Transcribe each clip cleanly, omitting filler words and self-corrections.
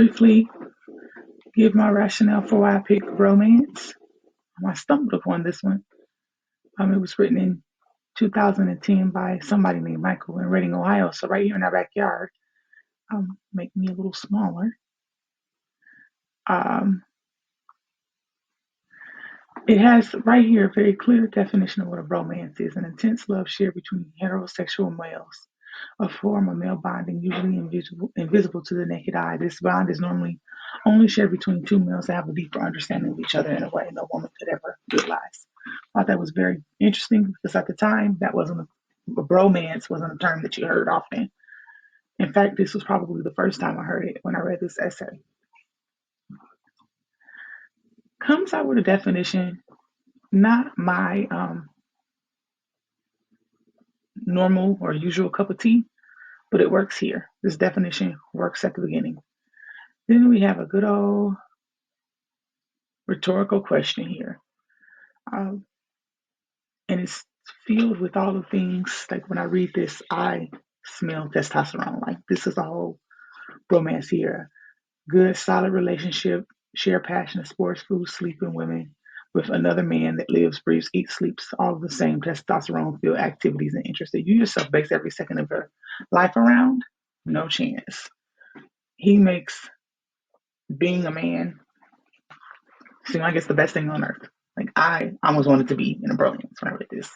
Briefly give my rationale for why I picked Bromance. I stumbled upon this one. It was written in 2010 by somebody named Michael in Reading, Ohio. So right here in our backyard, make me a little smaller. Um, it has right here a very clear definition of what a bromance is: an intense love shared between heterosexual males, a form of male bonding usually invisible to the naked eye. This bond is normally only shared between two males that have a deeper understanding of each other in a way no woman could ever realize. I thought that was very interesting because at the time that wasn't a bromance wasn't a term that you heard often. In fact, this was probably the first time I heard it when I read this essay. Comes out with a definition, not my normal or usual cup of tea, but it works here. This definition works at the beginning. Then we have a good old rhetorical question here. Um, and it's filled with all the things, like when I read this, I smell testosterone. Like this is a whole romance here. Good, solid relationship, share passion of sports, food, sleep, and women with another man that lives, breathes, eats, sleeps, all the same testosterone filled activities and interests that you yourself base every second of your life around. No chance. He makes being a man seem like it's the best thing on earth. Like I almost wanted to be in a bromance when I read this.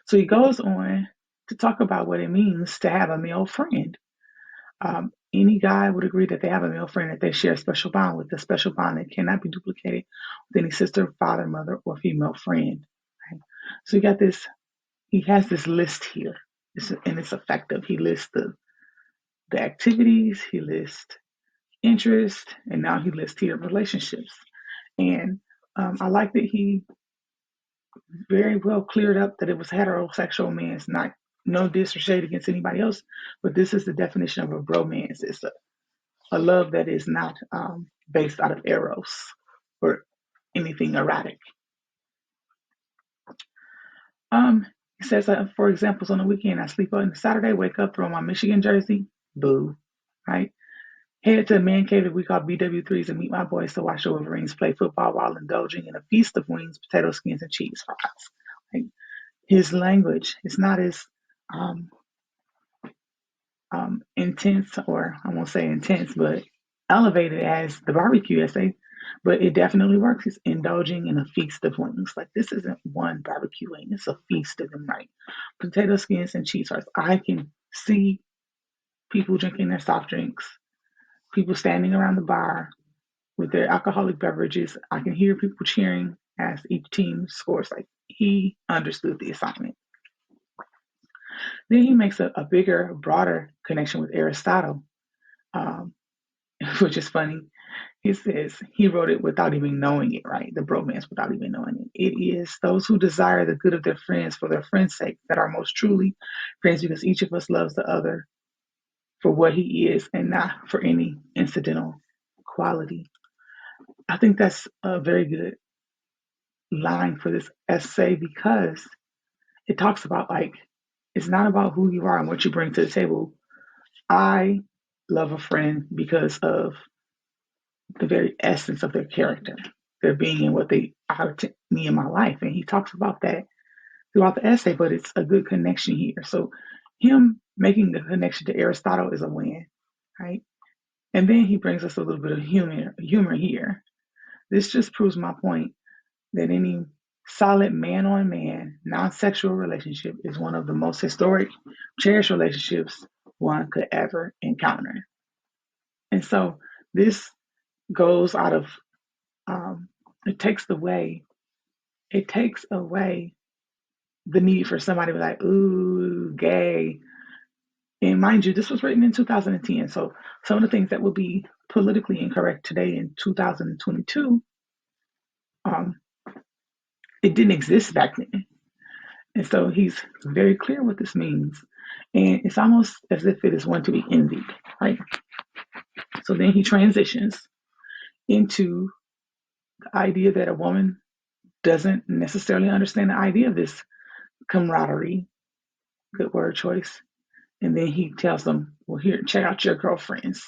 So he goes on to talk about what it means to have a male friend. Any guy would agree that they have a male friend that they share a special bond with, a special bond that cannot be duplicated with any sister, father, mother, or female friend. Right? So you got this, he has this list here, and it's effective. He lists the activities, he lists interest, and now he lists here relationships. And I like that he very well cleared up that it was heterosexual men. It's not no diss or shade against anybody else, but this is the definition of a bromance. It's a love that is not based out of eros or anything erratic. Um, it says, for examples, on the weekend, I sleep on Saturday, wake up, throw on my Michigan jersey, boo, right? Head to a man cave that we call BW3s and meet my boys to watch the Wolverines play football while indulging in a feast of wings, potato skins, and cheese fries. Like, his language is not as um, intense, or I won't say intense, but elevated as the barbecue essay, but it definitely works. It's indulging in a feast of wings. Like this isn't one barbecue wing, it's a feast of them, right? Potato skins and cheese fries. I can see people drinking their soft drinks, people standing around the bar with their alcoholic beverages. I can hear people cheering as each team scores. Like he understood the assignment. Then he makes a bigger, broader connection with Aristotle, um, which is funny. He says he wrote it without even knowing it, right? The bromance without even knowing it. It is those who desire the good of their friends for their friend's sake that are most truly friends because each of us loves the other for what he is and not for any incidental quality. I think that's a very good line for this essay because it talks about like, it's not about who you are and what you bring to the table. I love a friend because of the very essence of their character, their being and what they are to me in my life. And he talks about that throughout the essay, but it's a good connection here. So him making the connection to Aristotle is a win, right? And then he brings us a little bit of humor here. This just proves my point that any solid man on man, non sexual relationship is one of the most historic, cherished relationships one could ever encounter. And so this goes out of it takes away the need for somebody to be like, ooh, gay. And mind you, this was written in 2010. So some of the things that would be politically incorrect today in 2022, um, it didn't exist back then. And so he's very clear what this means. And it's almost as if it is one to be envied, right? So then he transitions into the idea that a woman doesn't necessarily understand the idea of this camaraderie, good word choice. And then he tells them, well, here, check out your girlfriends.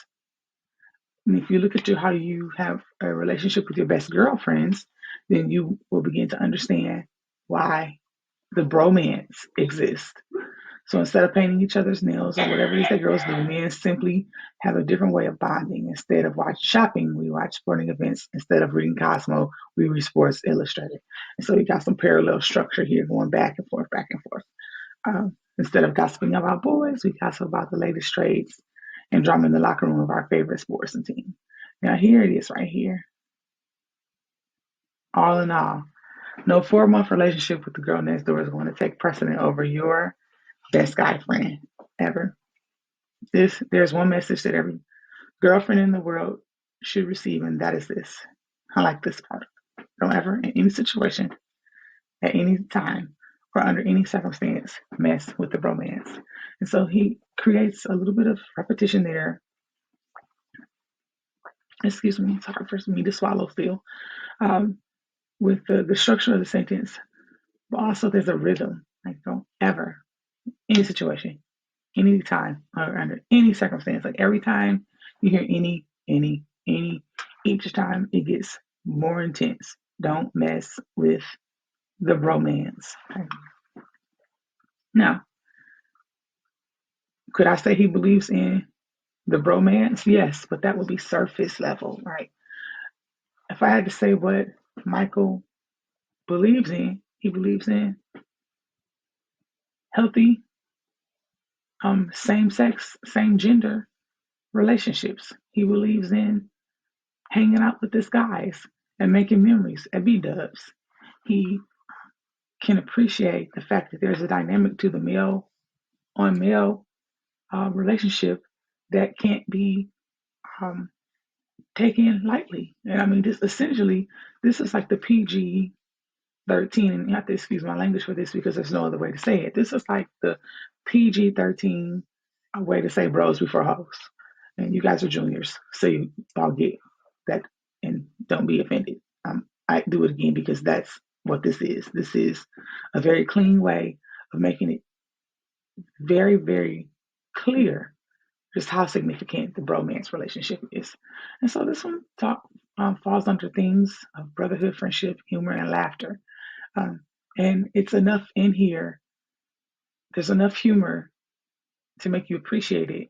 And if you look at how you have a relationship with your best girlfriends, then you will begin to understand why the bromance exists. So instead of painting each other's nails or whatever it is that girls do, men simply have a different way of bonding. Instead of watch shopping, we watch sporting events. Instead of reading Cosmo, we read Sports Illustrated. And so we got some parallel structure here going back and forth, back and forth. Instead of gossiping about boys, we gossip about the latest trades and drama in the locker room of our favorite sports and team. Now here it is right here. All in all, no 4-month relationship with the girl next door is going to take precedent over your best guy friend ever. There's one message that every girlfriend in the world should receive, and that is this. I like this part. Don't ever, in any situation, at any time, or under any circumstance, mess with the bromance. And so he creates a little bit of repetition there. Excuse me, it's hard for me to swallow still. Um, with the structure of the sentence, but also there's a rhythm. Like, don't ever, any situation, any time, or under any circumstance, like every time you hear any, each time it gets more intense. Don't mess with the bromance. Okay? Now, could I say he believes in the bromance? Yes, but that would be surface level, right? If I had to say what Michael believes in, he believes in healthy, same sex, same gender relationships. He believes in hanging out with his guys and making memories at B Dubs. He can appreciate the fact that there's a dynamic to the male on male relationship that can't be um, taken lightly. And I mean, this essentially, this is like the PG 13, and you have to excuse my language for this because there's no other way to say it. This is like the PG 13 way to say bros before hoes. And you guys are juniors, so you all get that and don't be offended. I do it again because that's what this is. This is a very clean way of making it very, very clear just how significant the bromance relationship is. And so this one falls under themes of brotherhood, friendship, humor, and laughter. Um, and it's enough in here. There's enough humor to make you appreciate it,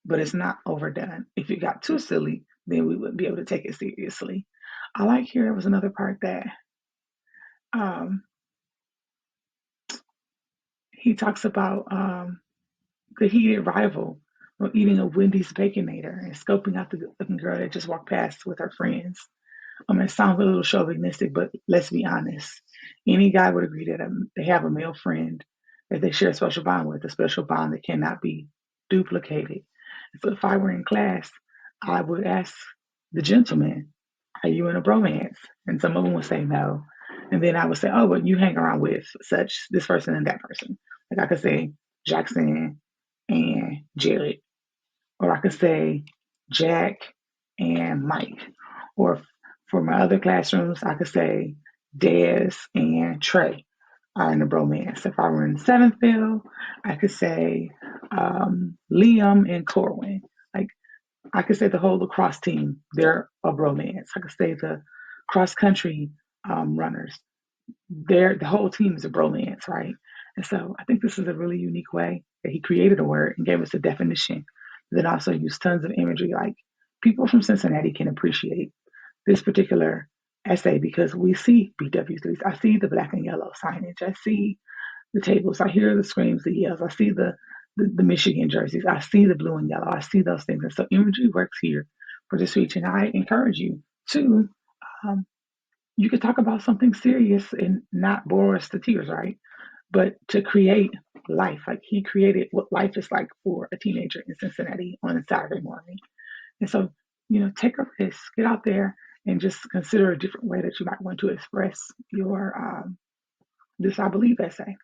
but it's not overdone. If it got too silly, then we wouldn't be able to take it seriously. I like here was another part that um, he talks about the heated rival or eating a Wendy's Baconator and scoping out the good looking girl that just walked past with her friends. It sounds a little chauvinistic, but let's be honest. Any guy would agree that they have a male friend that they share a special bond with, a special bond that cannot be duplicated. So if I were in class, I would ask the gentleman, are you in a bromance? And some of them would say no. And then I would say, oh, but you hang around with such, this person and that person. Like I could say Jackson and Jared, or I could say Jack and Mike. Or for my other classrooms, I could say Des and Trey are in a bromance. If I were in Seventhville, I could say Liam and Corwin. Like I could say the whole lacrosse team, they're a bromance. I could say the cross country runners, the whole team is a bromance, right? And so I think this is a really unique way that he created a word and gave us a definition, then also used tons of imagery. Like people from Cincinnati can appreciate this particular essay because we see BW3s. I see the black and yellow signage. I see the tables. I hear the screams, the yells. I see the Michigan jerseys. I see the blue and yellow. I see those things. And so imagery works here for this region. I encourage you to um, you could talk about something serious and not bore us to tears, right? But to create life, like he created what life is like for a teenager in Cincinnati on a Saturday morning. And so, take a risk, get out there and just consider a different way that you might want to express your this I believe essay.